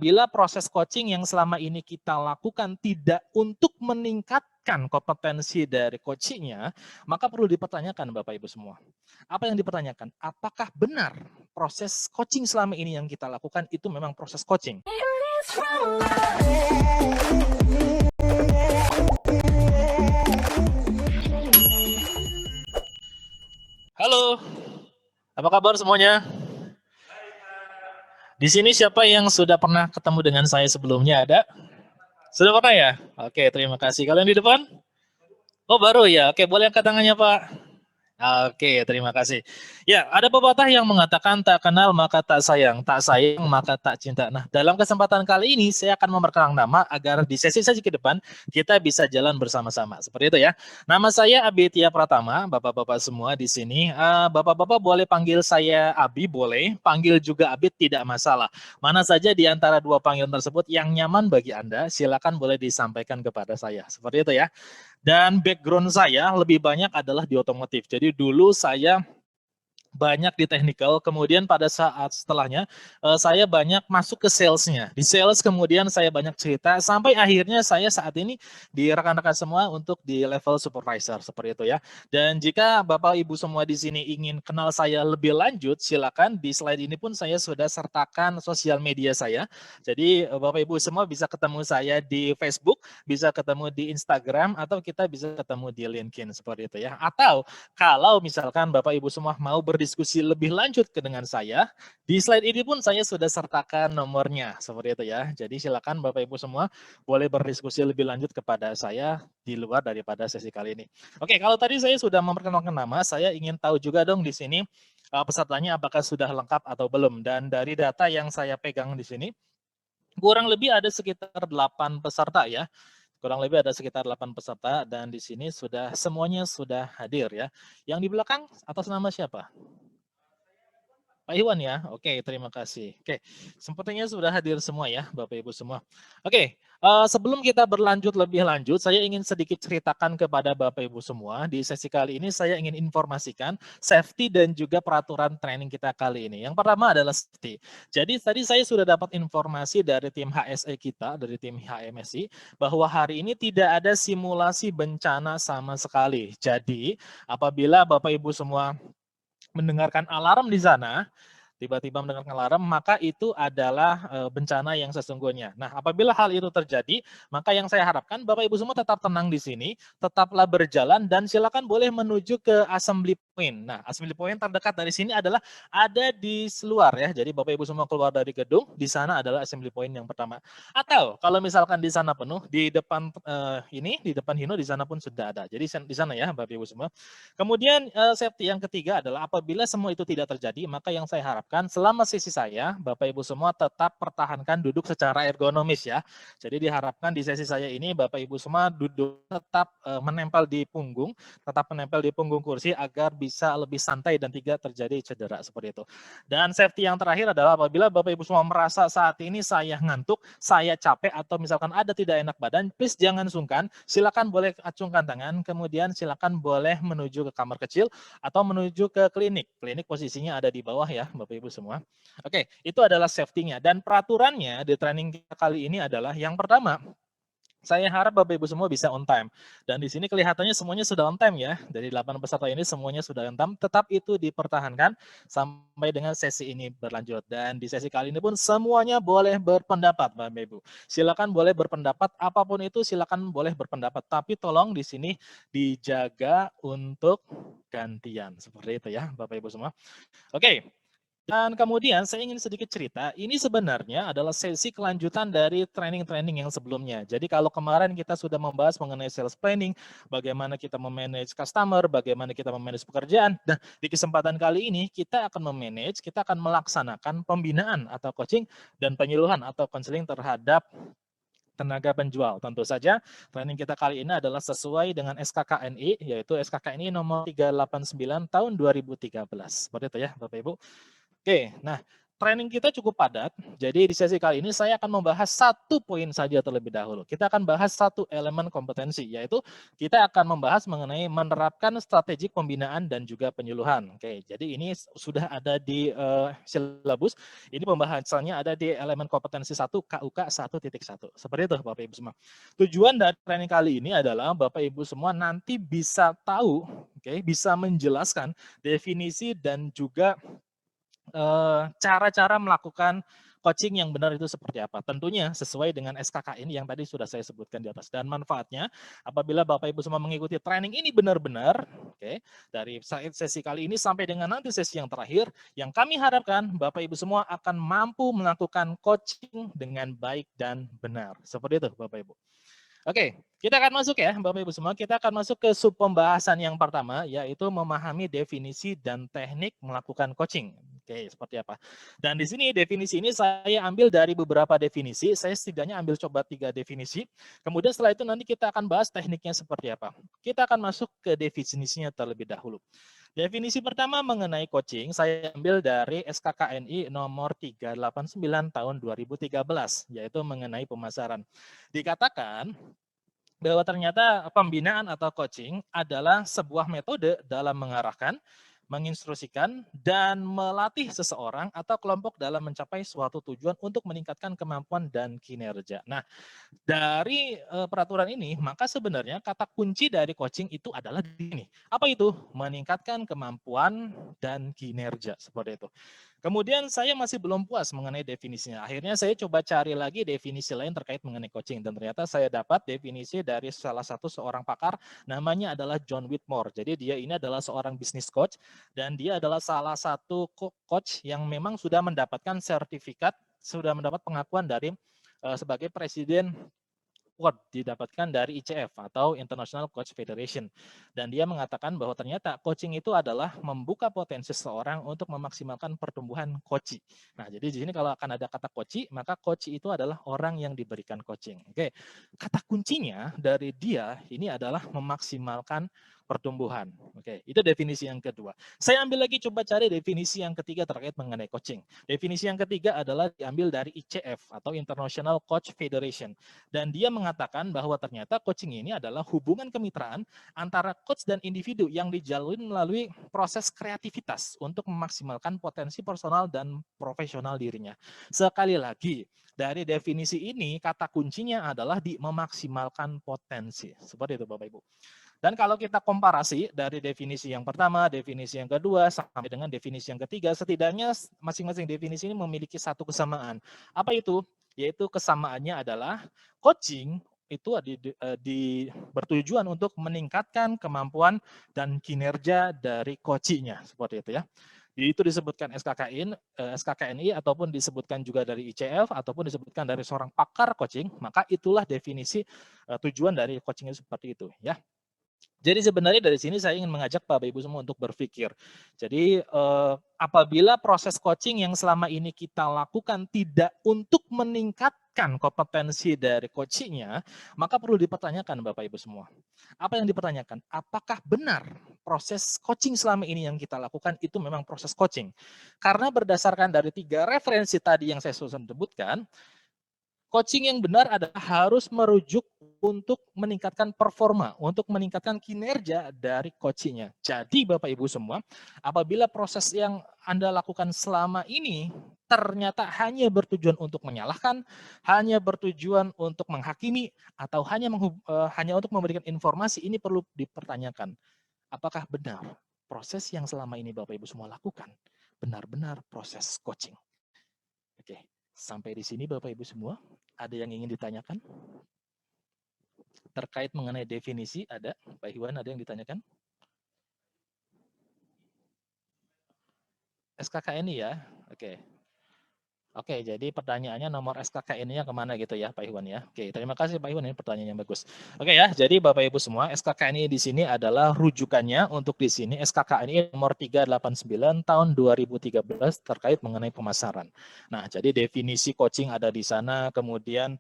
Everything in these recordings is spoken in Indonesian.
apabila proses coaching yang selama ini kita lakukan tidak untuk meningkatkan kompetensi dari coachingnya, maka perlu dipertanyakan Bapak Ibu semua. Apa yang dipertanyakan? Apakah benar proses coaching selama ini yang kita lakukan itu memang proses coaching? Halo, apa kabar semuanya? Di sini siapa yang sudah pernah ketemu dengan saya sebelumnya? Ada? Sudah pernah ya? Oke, terima kasih. Kalian di depan? Oh, baru ya? Oke, boleh angkat tangannya, Pak? Oke, terima kasih. Ya, ada pepatah yang mengatakan tak kenal maka tak sayang maka tak cinta. Nah, dalam kesempatan kali ini saya akan memperkenalkan nama agar di sesi-sesi ke depan kita bisa jalan bersama-sama. Seperti itu ya. Nama saya Abi Tia Pratama, Bapak-bapak semua di sini. Bapak-bapak boleh panggil saya Abi, boleh. Panggil juga Abi, tidak masalah. Mana saja di antara dua panggilan tersebut yang nyaman bagi Anda, silakan boleh disampaikan kepada saya. Seperti itu ya. Dan background saya lebih banyak adalah di otomotif. Jadi dulu saya banyak di technical, kemudian pada saat setelahnya saya banyak masuk ke salesnya. Di sales kemudian saya banyak cerita, sampai akhirnya saya saat ini di rekan-rekan semua untuk di level supervisor, seperti itu ya. Dan jika Bapak Ibu semua di sini ingin kenal saya lebih lanjut, silakan di slide ini pun saya sudah sertakan sosial media saya. Jadi Bapak Ibu semua bisa ketemu saya di Facebook, bisa ketemu di Instagram, atau kita bisa ketemu di LinkedIn, seperti itu ya. Atau kalau misalkan Bapak Ibu semua mau berdiskusi lebih lanjut dengan saya, di slide ini pun saya sudah sertakan nomornya, seperti itu ya. Jadi silakan Bapak Ibu semua boleh berdiskusi lebih lanjut kepada saya di luar daripada sesi kali ini. Oke, kalau tadi saya sudah memperkenalkan nama, saya ingin tahu juga dong di sini pesertanya apakah sudah lengkap atau belum. Dan dari data yang saya pegang di sini, kurang lebih ada sekitar 8 peserta ya. Kurang lebih ada sekitar 8 peserta dan di sini semuanya sudah hadir ya. Yang di belakang atas nama siapa? Pak Iwan ya. Oke, terima kasih. Oke, sepertinya sudah hadir semua ya, Bapak Ibu semua. Oke, sebelum kita berlanjut lebih lanjut, saya ingin sedikit ceritakan kepada Bapak Ibu semua. Di sesi kali ini saya ingin informasikan safety dan juga peraturan training kita kali ini. Yang pertama adalah safety. Jadi tadi saya sudah dapat informasi dari tim HSE kita, dari tim HMSI, bahwa hari ini tidak ada simulasi bencana sama sekali. Jadi apabila Bapak Ibu semua mendengarkan alarm di sana, tiba-tiba mendengarkan alarm, maka itu adalah bencana yang sesungguhnya. Nah, apabila hal itu terjadi, maka yang saya harapkan Bapak Ibu semua tetap tenang di sini, tetaplah berjalan dan silakan boleh menuju ke assembly point. Nah, assembly point terdekat dari sini adalah ada di luar ya. Jadi Bapak Ibu semua keluar dari gedung, di sana adalah assembly point yang pertama. Atau kalau misalkan di sana penuh, di depan di depan Hino di sana pun sudah ada. Jadi di sana ya Bapak Ibu semua. Kemudian safety yang ketiga adalah apabila semua itu tidak terjadi, maka yang saya harapkan selama sesi saya, Bapak Ibu semua tetap pertahankan duduk secara ergonomis ya. Jadi diharapkan di sesi saya ini Bapak Ibu semua duduk tetap menempel di punggung, tetap menempel di punggung kursi agar bisa lebih santai dan tidak terjadi cedera seperti itu. Dan safety yang terakhir adalah apabila Bapak Ibu semua merasa saat ini saya ngantuk, saya capek atau misalkan ada tidak enak badan, please jangan sungkan, silakan boleh acungkan tangan, kemudian silakan boleh menuju ke kamar kecil atau menuju ke klinik. Klinik posisinya ada di bawah ya, Bapak Ibu semua. Oke, itu adalah safety-nya. Dan peraturannya di training kita kali ini adalah yang pertama, saya harap Bapak Ibu semua bisa on time. Dan di sini kelihatannya semuanya sudah on time ya. Dari 8 peserta ini semuanya sudah on time. Tetap itu dipertahankan sampai dengan sesi ini berlanjut. Dan di sesi kali ini pun semuanya boleh berpendapat Bapak Ibu. Silakan boleh berpendapat, apapun itu silakan boleh berpendapat. Tapi tolong di sini dijaga untuk gantian. Seperti itu ya Bapak Ibu semua. Oke. Dan kemudian saya ingin sedikit cerita, ini sebenarnya adalah sesi kelanjutan dari training-training yang sebelumnya. Jadi kalau kemarin kita sudah membahas mengenai sales planning, bagaimana kita memanage customer, bagaimana kita memanage pekerjaan. Nah, di kesempatan kali ini kita akan memanage, kita akan melaksanakan pembinaan atau coaching dan penyuluhan atau counseling terhadap tenaga penjual. Tentu saja training kita kali ini adalah sesuai dengan SKKNI, yaitu SKKNI nomor 389 tahun 2013. Seperti itu ya Bapak Ibu. Oke, nah training kita cukup padat. Jadi di sesi kali ini saya akan membahas satu poin saja terlebih dahulu. Kita akan bahas satu elemen kompetensi, yaitu kita akan membahas mengenai menerapkan strategi pembinaan dan juga penyuluhan. Oke, jadi ini sudah ada di silabus. Ini pembahasannya ada di elemen kompetensi 1 KUK 1.1. Seperti itu Bapak Ibu semua. Tujuan dari training kali ini adalah Bapak Ibu semua nanti bisa tahu, bisa menjelaskan definisi dan juga cara-cara melakukan coaching yang benar itu seperti apa. Tentunya sesuai dengan SKKN yang tadi sudah saya sebutkan di atas. Dan manfaatnya apabila Bapak Ibu semua mengikuti training ini benar-benar, dari sesi kali ini sampai dengan nanti sesi yang terakhir, yang kami harapkan Bapak Ibu semua akan mampu melakukan coaching dengan baik dan benar. Seperti itu Bapak Ibu. Oke, kita akan masuk ya Bapak Ibu semua, kita akan masuk ke sub pembahasan yang pertama, yaitu memahami definisi dan teknik melakukan coaching. Oke, seperti apa. Dan di sini definisi ini saya ambil dari beberapa definisi, saya setidaknya ambil coba 3 definisi, kemudian setelah itu nanti kita akan bahas tekniknya seperti apa. Kita akan masuk ke definisinya terlebih dahulu. Definisi pertama mengenai coaching, saya ambil dari SKKNI nomor 389 tahun 2013, yaitu mengenai pemasaran. Dikatakan bahwa ternyata pembinaan atau coaching adalah sebuah metode dalam mengarahkan, menginstruksikan, dan melatih seseorang atau kelompok dalam mencapai suatu tujuan untuk meningkatkan kemampuan dan kinerja. Nah, dari peraturan ini, maka sebenarnya kata kunci dari coaching itu adalah ini. Apa itu? Meningkatkan kemampuan dan kinerja, seperti itu. Kemudian saya masih belum puas mengenai definisinya. Akhirnya saya coba cari lagi definisi lain terkait mengenai coaching. Dan ternyata saya dapat definisi dari salah satu seorang pakar, namanya adalah John Whitmore. Jadi dia ini adalah seorang business coach, dan dia adalah salah satu coach yang memang sudah mendapatkan sertifikat, sudah mendapat pengakuan dari sebagai presiden award didapatkan dari ICF atau International Coach Federation. Dan dia mengatakan bahwa ternyata coaching itu adalah membuka potensi seseorang untuk memaksimalkan pertumbuhan coach. Nah, jadi di sini kalau akan ada kata coach, maka coach itu adalah orang yang diberikan coaching. Oke. Kata kuncinya dari dia ini adalah memaksimalkan pertumbuhan. Oke, itu definisi yang kedua. Saya ambil lagi coba cari definisi yang ketiga terkait mengenai coaching. Definisi yang ketiga adalah diambil dari ICF atau International Coach Federation. Dan dia mengatakan bahwa ternyata coaching ini adalah hubungan kemitraan antara coach dan individu yang dijalin melalui proses kreativitas untuk memaksimalkan potensi personal dan profesional dirinya. Sekali lagi, dari definisi ini kata kuncinya adalah di memaksimalkan potensi. Seperti itu Bapak Ibu. Dan kalau kita komparasi dari definisi yang pertama, definisi yang kedua, sampai dengan definisi yang ketiga, setidaknya masing-masing definisi ini memiliki satu kesamaan. Apa itu? Yaitu kesamaannya adalah coaching itu bertujuan untuk meningkatkan kemampuan dan kinerja dari coachingnya, seperti itu ya. Itu disebutkan SKKNI ataupun disebutkan juga dari ICF ataupun disebutkan dari seorang pakar coaching, maka itulah definisi tujuan dari coaching itu seperti itu ya. Jadi sebenarnya dari sini saya ingin mengajak Bapak Ibu semua untuk berpikir. Jadi apabila proses coaching yang selama ini kita lakukan tidak untuk meningkatkan kompetensi dari coachingnya, maka perlu dipertanyakan Bapak Ibu semua. Apa yang dipertanyakan? Apakah benar proses coaching selama ini yang kita lakukan itu memang proses coaching? Karena berdasarkan dari 3 referensi tadi yang saya sudah sebutkan, coaching yang benar adalah harus merujuk untuk meningkatkan performa, untuk meningkatkan kinerja dari coachingnya. Jadi Bapak Ibu semua, apabila proses yang Anda lakukan selama ini ternyata hanya bertujuan untuk menyalahkan, hanya bertujuan untuk menghakimi, atau hanya untuk memberikan informasi, ini perlu dipertanyakan. Apakah benar proses yang selama ini Bapak Ibu semua lakukan benar-benar proses coaching? Oke. Sampai di sini Bapak Ibu semua, ada yang ingin ditanyakan? Terkait mengenai definisi ada? Pak Iwan ada yang ditanyakan? SKKNI ya? Oke. Oke, jadi pertanyaannya nomor SKKNI-nya kemana gitu ya Pak Iwan ya? Oke, terima kasih Pak Iwan, ini pertanyaan yang bagus. Oke ya, jadi Bapak Ibu semua, SKKNI di sini adalah rujukannya untuk di sini SKKNI nomor 389 tahun 2013 terkait mengenai pemasaran. Nah, jadi definisi coaching ada di sana, kemudian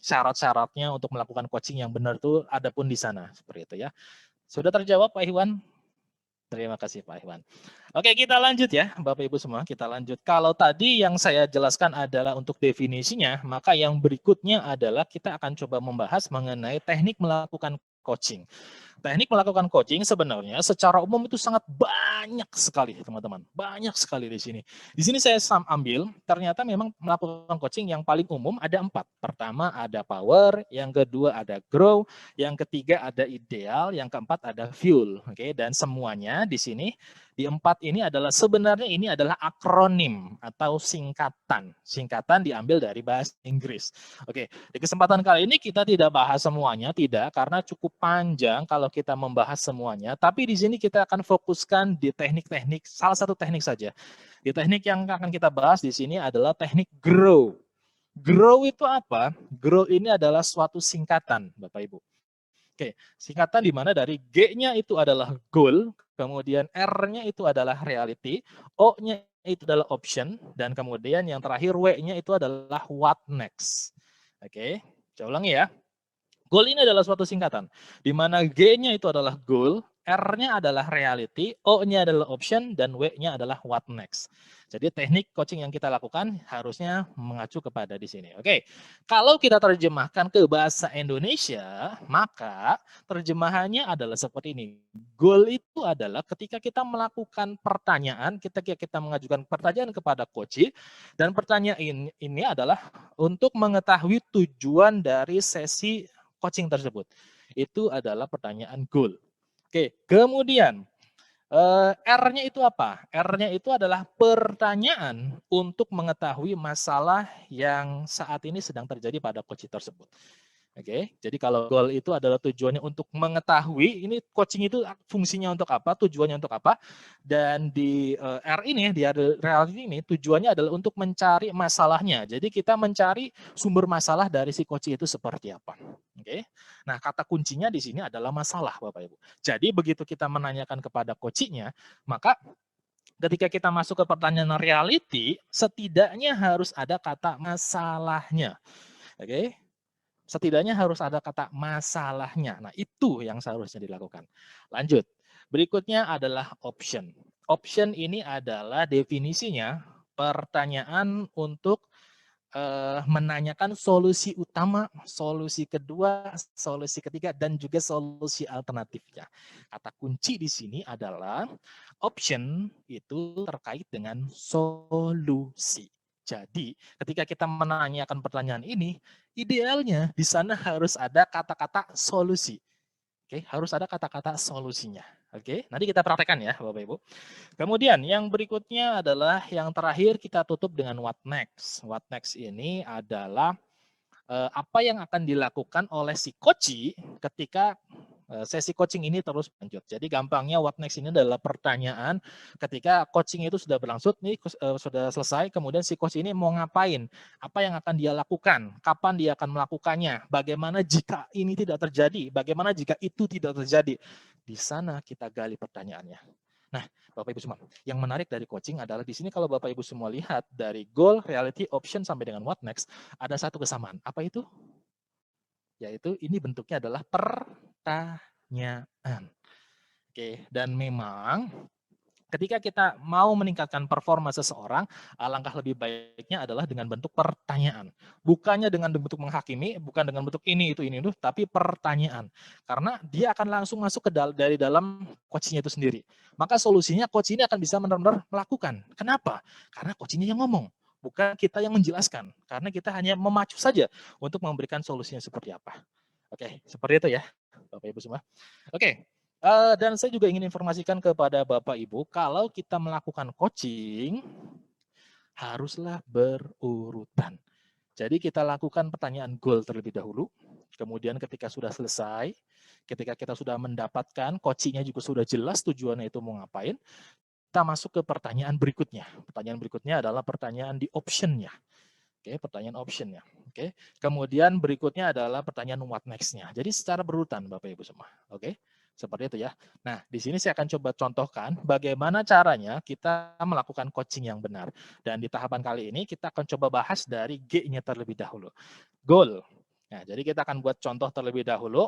syarat-syaratnya untuk melakukan coaching yang benar itu ada pun di sana, seperti itu ya. Sudah terjawab Pak Iwan? Terima kasih Pak Iwan. Oke, kita lanjut ya, Bapak Ibu semua, kita lanjut. Kalau tadi yang saya jelaskan adalah untuk definisinya, maka yang berikutnya adalah kita akan coba membahas mengenai teknik melakukan coaching. Teknik melakukan coaching sebenarnya secara umum itu sangat banyak sekali, teman-teman. Banyak sekali di sini. Di sini saya ambil, ternyata memang melakukan coaching yang paling umum ada 4. Pertama ada power, yang kedua ada grow, yang ketiga ada ideal, yang keempat ada fuel. Oke, dan semuanya di sini di 4 ini adalah sebenarnya ini adalah akronim atau singkatan. Singkatan diambil dari bahasa Inggris. Oke, di kesempatan kali ini kita tidak bahas semuanya, tidak, karena cukup panjang kalau kita membahas semuanya. Tapi di sini kita akan fokuskan di teknik-teknik, salah satu teknik saja. Di teknik yang akan kita bahas di sini adalah teknik grow. Grow itu apa? Grow ini adalah suatu singkatan, Bapak Ibu. Oke, singkatan di mana dari G-nya itu adalah goal, kemudian R-nya itu adalah reality, O-nya itu adalah option, dan kemudian yang terakhir W-nya itu adalah what next. Oke, saya ulangi ya. Goal ini adalah suatu singkatan, di mana G-nya itu adalah goal, R-nya adalah reality, O-nya adalah option, dan W-nya adalah what next. Jadi teknik coaching yang kita lakukan harusnya mengacu kepada di sini. Oke, kalau kita terjemahkan ke bahasa Indonesia, maka terjemahannya adalah seperti ini. Goal itu adalah ketika kita melakukan pertanyaan, ketika kita mengajukan pertanyaan kepada coach, dan pertanyaan ini adalah untuk mengetahui tujuan dari sesi coaching tersebut. Itu adalah pertanyaan goal. Oke, kemudian R-nya itu apa? R-nya itu adalah pertanyaan untuk mengetahui masalah yang saat ini sedang terjadi pada coach tersebut. Oke, jadi kalau goal itu adalah tujuannya untuk mengetahui ini coaching itu fungsinya untuk apa, tujuannya untuk apa, dan di R ini, di reality ini tujuannya adalah untuk mencari masalahnya. Jadi kita mencari sumber masalah dari si coach itu seperti apa. Oke, nah kata kuncinya di sini adalah masalah, Bapak Ibu. Jadi begitu kita menanyakan kepada coachnya, maka ketika kita masuk ke pertanyaan reality, setidaknya harus ada kata masalahnya. Oke, setidaknya harus ada kata masalahnya. Nah, itu yang seharusnya dilakukan. Lanjut. Berikutnya adalah option. Option ini adalah definisinya pertanyaan untuk menanyakan solusi utama, solusi kedua, solusi ketiga, dan juga solusi alternatifnya. Kata kunci di sini adalah option itu terkait dengan solusi. Jadi, ketika kita menanyakan pertanyaan ini, idealnya di sana harus ada kata-kata solusi. Oke, harus ada kata-kata solusinya. Oke, nanti kita praktekkan ya, Bapak Ibu. Kemudian yang berikutnya adalah yang terakhir kita tutup dengan what next. What next ini adalah apa yang akan dilakukan oleh si coach ketika sesi coaching ini terus lanjut. Jadi gampangnya what next ini adalah pertanyaan ketika coaching itu sudah berlangsung, nih sudah selesai, kemudian si coach ini mau ngapain, apa yang akan dia lakukan, kapan dia akan melakukannya, bagaimana jika ini tidak terjadi, bagaimana jika itu tidak terjadi. Di sana kita gali pertanyaannya. Nah, Bapak Ibu semua, yang menarik dari coaching adalah di sini kalau Bapak Ibu semua lihat dari goal, reality, option sampai dengan what next, ada satu kesamaan. Apa itu? Yaitu ini bentuknya adalah pertanyaan. Oke, dan memang ketika kita mau meningkatkan performa seseorang, alangkah lebih baiknya adalah dengan bentuk pertanyaan. Bukannya dengan bentuk menghakimi, bukan dengan bentuk ini, itu, tapi pertanyaan. Karena dia akan langsung masuk ke dari dalam coachnya itu sendiri. Maka solusinya coach ini akan bisa benar-benar melakukan. Kenapa? Karena coach ini yang ngomong. Bukan kita yang menjelaskan. Karena kita hanya memacu saja untuk memberikan solusinya seperti apa. Oke, seperti itu ya, Bapak Ibu semua. Oke, dan saya juga ingin informasikan kepada Bapak Ibu, kalau kita melakukan coaching, haruslah berurutan. Jadi kita lakukan pertanyaan goal terlebih dahulu, kemudian ketika sudah selesai, ketika kita sudah mendapatkan, coachingnya juga sudah jelas tujuannya itu mau ngapain, kita masuk ke pertanyaan berikutnya. Pertanyaan berikutnya adalah pertanyaan di option-nya. Oke, pertanyaan option-nya. Oke, kemudian berikutnya adalah pertanyaan what next-nya. Jadi secara berurutan Bapak Ibu semua. Oke, seperti itu ya. Nah, di sini saya akan coba contohkan bagaimana caranya kita melakukan coaching yang benar. Dan di tahapan kali ini kita akan coba bahas dari G-nya terlebih dahulu. Goal. Nah, jadi kita akan buat contoh terlebih dahulu.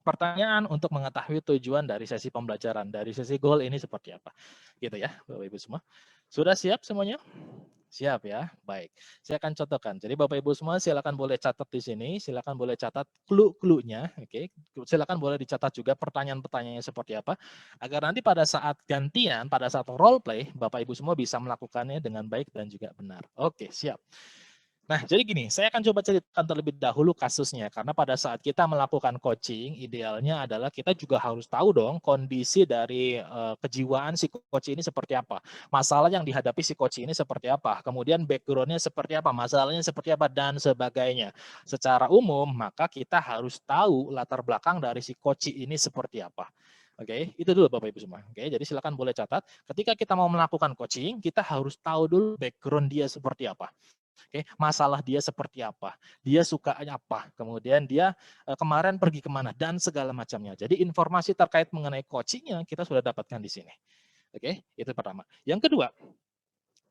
pertanyaan untuk mengetahui tujuan dari sesi pembelajaran, dari sesi goal ini seperti apa. Gitu ya, Bapak Ibu semua. Sudah siap semuanya? Siap ya, baik. Saya akan contohkan. Jadi Bapak Ibu semua silakan boleh catat di sini, silakan boleh catat clue-cluenya, oke. Silakan boleh dicatat juga pertanyaan-pertanyaannya seperti apa, agar nanti pada saat gantian, pada saat role play, Bapak Ibu semua bisa melakukannya dengan baik dan juga benar. Oke, siap. Nah, jadi gini, saya akan coba ceritakan terlebih dahulu kasusnya, karena pada saat kita melakukan coaching, idealnya adalah kita juga harus tahu dong kondisi dari kejiwaan si coach ini seperti apa. Masalah yang dihadapi si coach ini seperti apa, kemudian background-nya seperti apa, masalahnya seperti apa, dan sebagainya. Secara umum, maka kita harus tahu latar belakang dari si coach ini seperti apa. Oke, itu dulu Bapak Ibu semua. Oke, jadi silakan boleh catat. Ketika kita mau melakukan coaching, kita harus tahu dulu background dia seperti apa. Oke, masalah dia seperti apa, dia sukanya apa, kemudian dia kemarin pergi kemana, dan segala macamnya. Jadi informasi terkait mengenai coachingnya kita sudah dapatkan di sini. Oke, itu pertama. Yang kedua,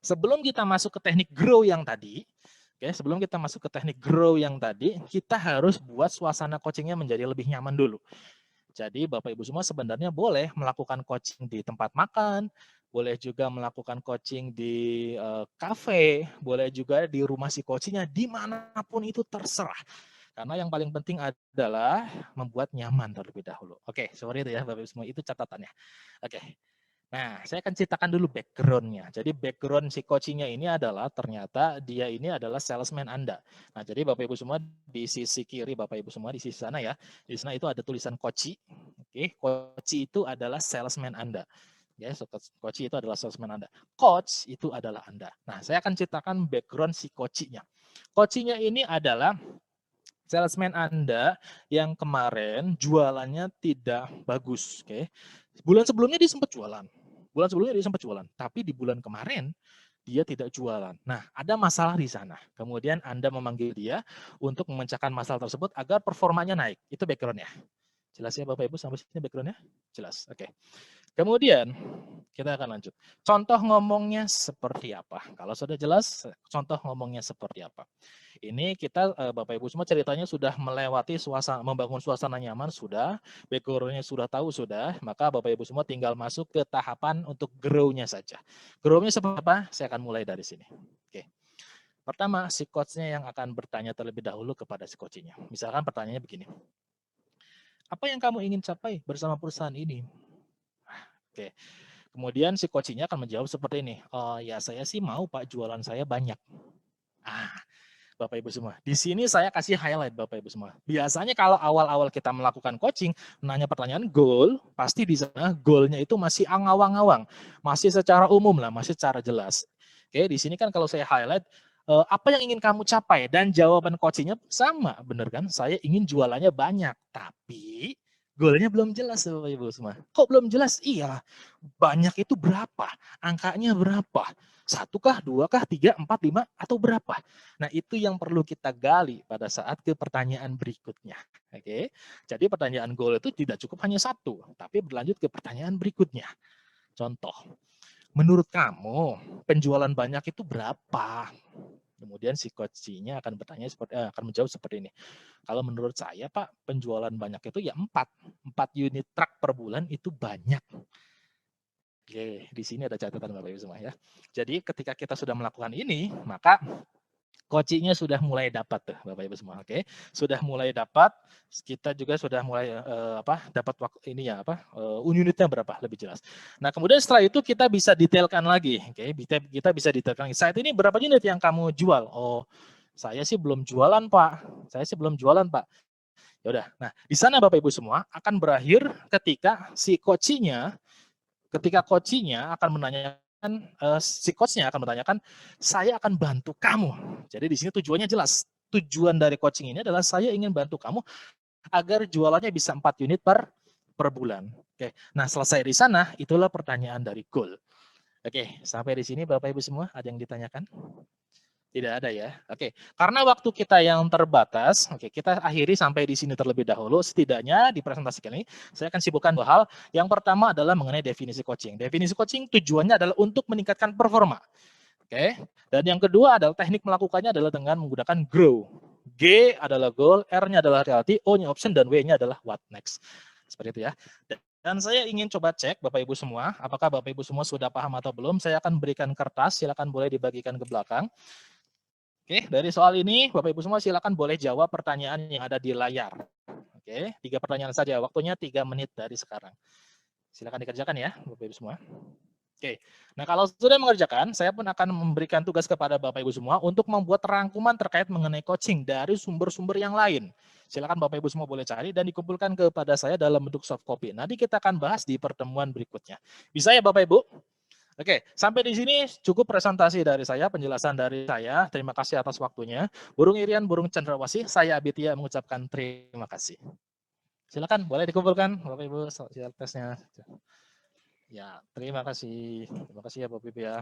sebelum kita masuk ke teknik grow yang tadi, sebelum kita masuk ke teknik grow yang tadi, kita harus buat suasana coachingnya menjadi lebih nyaman dulu. Jadi Bapak Ibu semua sebenarnya boleh melakukan coaching di tempat makan, boleh juga melakukan coaching di kafe, boleh juga di rumah si coachingnya, dimanapun itu terserah. Karena yang paling penting adalah membuat nyaman terlebih dahulu. Oke, seperti itu ya Bapak Ibu semua, itu catatannya. Oke. Nah, saya akan ceritakan dulu background-nya. Jadi background si coaching-nya ini adalah ternyata dia ini adalah salesman Anda. Nah, jadi Bapak Ibu semua di sisi kiri, Bapak Ibu semua di sisi sana ya, di sana itu ada tulisan coach. Oke, coach itu adalah salesman Anda. Ya, coach itu adalah salesman Anda. Coach itu adalah Anda. Nah, saya akan ceritakan background si coach-nya. Coach-nya ini adalah salesman Anda yang kemarin jualannya tidak bagus, oke. Bulan sebelumnya dia sempat jualan. Tapi di bulan kemarin dia tidak jualan. Nah, ada masalah di sana. Kemudian Anda memanggil dia untuk memecahkan masalah tersebut agar performanya naik. Itu background-nya. Jelas ya Bapak Ibu sampai sini background-nya? Jelas. Oke. Kemudian kita akan lanjut. Contoh ngomongnya seperti apa? Kalau sudah jelas, contoh ngomongnya seperti apa? Ini kita Bapak Ibu semua ceritanya sudah melewati suasana, membangun suasana nyaman sudah, background-nya sudah tahu sudah, maka Bapak Ibu semua tinggal masuk ke tahapan untuk grow-nya saja. Grow-nya seperti apa? Saya akan mulai dari sini. Oke. Pertama, si coach-nya yang akan bertanya terlebih dahulu kepada si coach-nya. Misalkan pertanyaannya begini. Apa yang kamu ingin capai bersama perusahaan ini? Oke. Kemudian si coaching-nya akan menjawab seperti ini. Oh, ya saya sih mau Pak, jualan saya banyak. Ah, Bapak Ibu semua. Di sini saya kasih highlight Bapak Ibu semua. Biasanya kalau awal-awal kita melakukan coaching, nanya pertanyaan goal, pasti di sana goalnya itu masih angawang-awang, masih secara umum lah, masih secara jelas. Oke, di sini kan kalau saya highlight, apa yang ingin kamu capai? Dan jawaban coachingnya sama, bener kan? Saya ingin jualannya banyak, tapi goalnya belum jelas Bapak Ibu semua. Kok belum jelas? Iya, banyak itu berapa? Angkanya berapa? 1 kah, 2 kah, 3, 4, 5, atau berapa? Nah, itu yang perlu kita gali pada saat ke pertanyaan berikutnya. Oke. Jadi pertanyaan goal itu tidak cukup hanya satu, tapi berlanjut ke pertanyaan berikutnya. Contoh, menurut kamu penjualan banyak itu berapa? Kemudian si coach-nya akan akan menjawab seperti ini. Kalau menurut saya Pak, penjualan banyak itu ya 4. 4 unit truk per bulan itu banyak. Oke, di sini ada catatan Bapak Ibu semua ya. Jadi ketika kita sudah melakukan ini, maka coachingnya sudah mulai dapat tuh Bapak Ibu semua. Oke, sudah mulai dapat. Kita juga sudah mulai dapat waktu ini ya unitnya berapa lebih jelas. Nah kemudian setelah itu kita bisa detailkan lagi. Oke, kita bisa detailkan lagi. Saat ini berapa unit yang kamu jual? Oh, saya sih belum jualan Pak. Ya udah. Nah di sana Bapak Ibu semua akan berakhir ketika si coachingnya akan menanyakan, si coachnya akan menanyakan, saya akan bantu kamu. Jadi di sini tujuannya jelas. Tujuan dari coaching ini adalah saya ingin bantu kamu agar jualannya bisa 4 unit per bulan. Oke. Nah, selesai di sana, itulah pertanyaan dari goal. Oke, sampai di sini Bapak Ibu semua ada yang ditanyakan? Tidak ada ya. Oke, karena waktu kita yang terbatas, oke, kita akhiri sampai di sini terlebih dahulu. Setidaknya di presentasi kali ini saya akan sibukkan 2 hal. Yang pertama adalah mengenai definisi coaching. Definisi coaching tujuannya adalah untuk meningkatkan performa. Oke. Dan yang kedua adalah teknik melakukannya adalah dengan menggunakan grow. G adalah goal, R-nya adalah reality, O-nya option, dan W-nya adalah what next. Seperti itu ya. Dan saya ingin coba cek Bapak Ibu semua, apakah Bapak Ibu semua sudah paham atau belum. Saya akan berikan kertas, silakan boleh dibagikan ke belakang. Oke, dari soal ini Bapak Ibu semua silakan boleh jawab pertanyaan yang ada di layar. Oke, 3 pertanyaan saja, waktunya 3 menit dari sekarang. Silakan dikerjakan ya Bapak Ibu semua. Oke, nah kalau sudah mengerjakan, saya pun akan memberikan tugas kepada Bapak Ibu semua untuk membuat rangkuman terkait mengenai coaching dari sumber-sumber yang lain. Silakan Bapak Ibu semua boleh cari dan dikumpulkan kepada saya dalam bentuk soft copy. Nanti kita akan bahas di pertemuan berikutnya. Bisa ya Bapak Ibu? Oke, sampai di sini cukup presentasi dari saya, penjelasan dari saya. Terima kasih atas waktunya. Burung Irian, Burung Cendrawasih, saya Abitia mengucapkan terima kasih. Silakan, boleh dikumpulkan Bapak Ibu tesnya. Ya, terima kasih. Terima kasih ya Bapak Ibu ya.